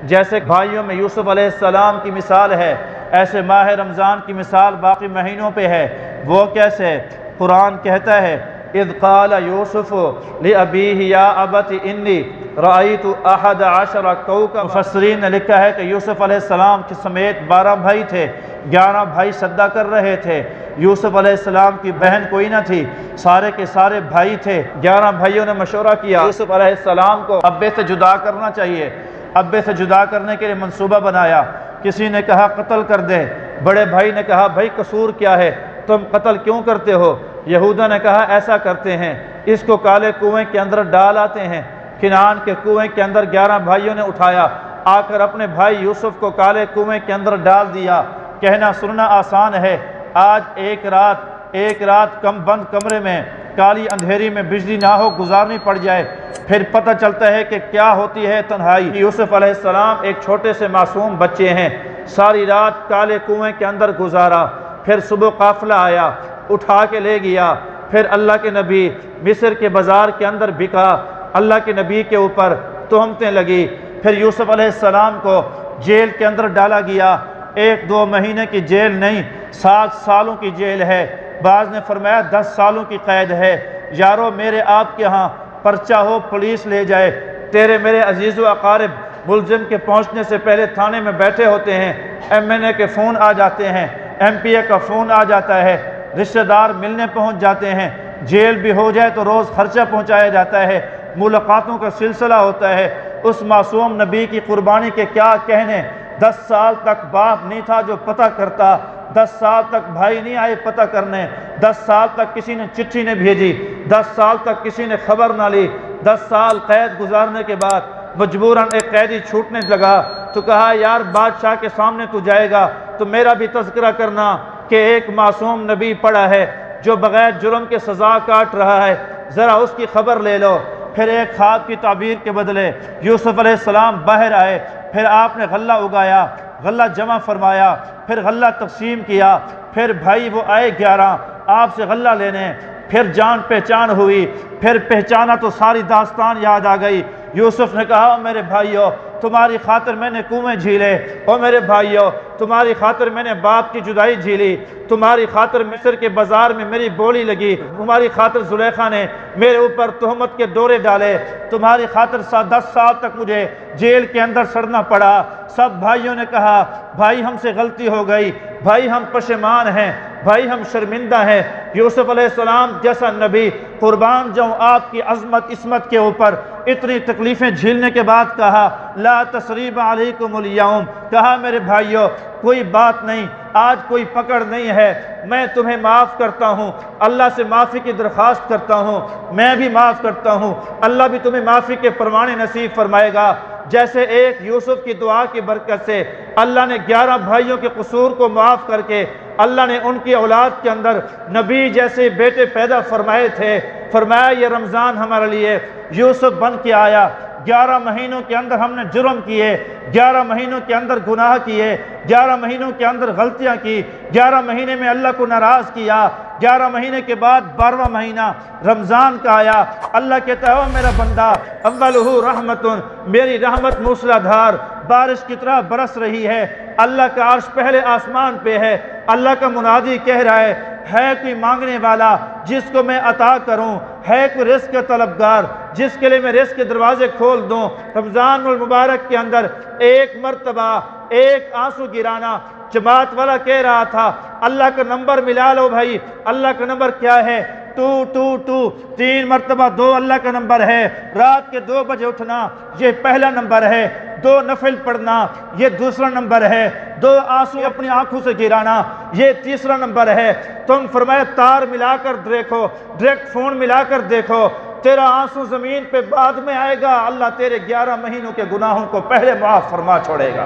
جیسے بھائیوں میں یوسف علیہ السلام کی مثال ہے، ایسے ماہ رمضان کی مثال باقی مہینوں پہ ہے۔ وہ کیسے؟ قرآن کہتا ہے اذ قال یوسف لأبیہ یا ابت انی رأیت احد عشر کوکبا۔ مفسرین نے لکھا ہے کہ یوسف علیہ السلام کے سمیت 12 بھائی تھے، 11 بھائی سجدہ کر رہے تھے۔ یوسف علیہ السلام کی بہن کوئی نہ تھی، سارے کے سارے بھائی تھے۔ 11 بھائیوں نے مشورہ کیا یوسف علیہ السلام کو ابے سے جدا کرنا چاہیے۔ ابے سے جدا کرنے کے لیے منصوبہ بنایا۔ کسی نے کہا قتل کر دے، بڑے بھائی نے کہا بھائی قصور کیا ہے، تم قتل کیوں کرتے ہو؟ یہودا نے کہا ایسا کرتے ہیں، اس کو کالے کنویں کے اندر ڈال آتے ہیں۔ کنعان کے کنویں کے اندر 11 بھائیوں نے اٹھایا، آ کر اپنے بھائی یوسف کو کالے کنویں کے اندر ڈال دیا۔ کہنا سننا آسان ہے، آج ایک رات کم بند کمرے میں کالی اندھیری میں بجلی نہ ہو گزارنی پڑ جائے، پھر پتہ چلتا ہے کہ کیا ہوتی ہے تنہائی۔ یوسف علیہ السلام ایک چھوٹے سے معصوم بچے ہیں، ساری رات کالے کنویں کے اندر گزارا، پھر صبح قافلہ آیا، اٹھا کے لے گیا، پھر اللہ کے نبی مصر کے بازار کے اندر بکا، اللہ کے نبی کے اوپر تہمتیں لگی، پھر یوسف علیہ السلام کو جیل کے اندر ڈالا گیا۔ 1-2 مہینے کی جیل نہیں، 7 سالوں کی جیل ہے، بعض نے فرمایا 10 سالوں کی قید ہے۔ یارو میرے آپ کے ہاں پرچہ ہو پولیس لے جائے، تیرے میرے عزیز و اقارب ملزم کے پہنچنے سے پہلے تھانے میں بیٹھے ہوتے ہیں، MNA کے فون آ جاتے ہیں، MPA کا فون آ جاتا ہے، رشتہ دار ملنے پہنچ جاتے ہیں، جیل بھی ہو جائے تو روز خرچہ پہنچایا جاتا ہے، ملاقاتوں کا سلسلہ ہوتا ہے۔ اس معصوم نبی کی قربانی کے کیا کہنے، 10 سال تک باپ نہیں تھا جو پتہ کرتا، 10 سال تک بھائی نہیں آئے پتہ کرنے، 10 سال تک کسی نے چٹھی نہیں بھیجی، 10 سال تک کسی نے خبر نہ لی۔ 10 سال قید گزارنے کے بعد مجبوراً ایک قیدی چھوٹنے لگا تو کہا یار بادشاہ کے سامنے تو جائے گا تو میرا بھی تذکرہ کرنا کہ ایک معصوم نبی پڑا ہے جو بغیر جرم کے سزا کاٹ رہا ہے، ذرا اس کی خبر لے لو۔ پھر ایک خواب کی تعبیر کے بدلے یوسف علیہ السلام باہر آئے، پھر آپ نے غلہ اگایا، غلہ جمع فرمایا، پھر غلہ تقسیم کیا، پھر بھائی وہ آئے 11 آپ سے غلہ لینے، پھر جان پہچان ہوئی، پھر پہچانا تو ساری داستان یاد آ گئی۔ یوسف نے کہا میرے بھائیو تمہاری خاطر میں نے کنویں جھیلے، او میرے بھائیو تمہاری خاطر میں نے باپ کی جدائی جھیلی، تمہاری خاطر مصر کے بازار میں میری بولی لگی، تمہاری خاطر زلیخا نے میرے اوپر تہمت کے ڈورے ڈالے، تمہاری خاطر 10 سال تک مجھے جیل کے اندر سڑنا پڑا۔ سب بھائیوں نے کہا بھائی ہم سے غلطی ہو گئی، بھائی ہم پشیمان ہیں، بھائی ہم شرمندہ ہیں۔ یوسف علیہ السلام جیسا نبی قربان جاؤں آپ کی عظمت عصمت کے اوپر، اتنی تکلیفیں جھیلنے کے بعد کہا لا تثریب علیکم اليوم، کہا میرے بھائیو کوئی بات نہیں، آج کوئی پکڑ نہیں ہے، میں تمہیں معاف کرتا ہوں، اللہ سے معافی کی درخواست کرتا ہوں، میں بھی معاف کرتا ہوں، اللہ بھی تمہیں معافی کے پروانے نصیب فرمائے گا۔ جیسے ایک یوسف کی دعا کی برکت سے اللہ نے 11 بھائیوں کے قصور کو معاف کر کے اللہ نے ان کی اولاد کے اندر نبی جیسے بیٹے پیدا فرمائے تھے، فرمایا یہ رمضان ہمارے لیے یوسف بن کے آیا۔ 11 مہینوں کے اندر ہم نے جرم کیے، 11 مہینوں کے اندر گناہ کیے، 11 مہینوں کے اندر غلطیاں کی، 11 مہینے میں اللہ کو ناراض کیا، 11 مہینے کے بعد 12واں مہینہ رمضان کا آیا۔ اللہ کہتا ہے او میرا بندہ اولہ رحمت، میری رحمت موسلا دھار بارش کی طرح برس رہی ہے، اللہ کا عرش پہلے آسمان پہ ہے، اللہ کا منادی کہہ رہا ہے کوئی مانگنے والا جس کو میں عطا کروں، ہے کوئی رزق کا طلبگار جس کے لیے میں رزق کے دروازے کھول دوں۔ رمضان المبارک کے اندر ایک مرتبہ ایک آنسو گرانا، جماعت والا کہہ رہا تھا اللہ کا نمبر ملا لو بھائی، اللہ کا نمبر کیا ہے؟ 222، 3 مرتبہ 2 اللہ کا نمبر ہے، رات کے 2 بجے اٹھنا یہ پہلا نمبر ہے، 2 نفل پڑھنا یہ دوسرا نمبر ہے، 2 آنسو اپنی آنکھوں سے گرانا یہ تیسرا نمبر ہے۔ تم فرمایا تار ملا کر دیکھو، ڈائریکٹ فون ملا کر دیکھو، تیرا آنسو زمین پہ بعد میں آئے گا، اللہ تیرے 11 مہینوں کے گناہوں کو پہلے معاف فرما چھوڑے گا۔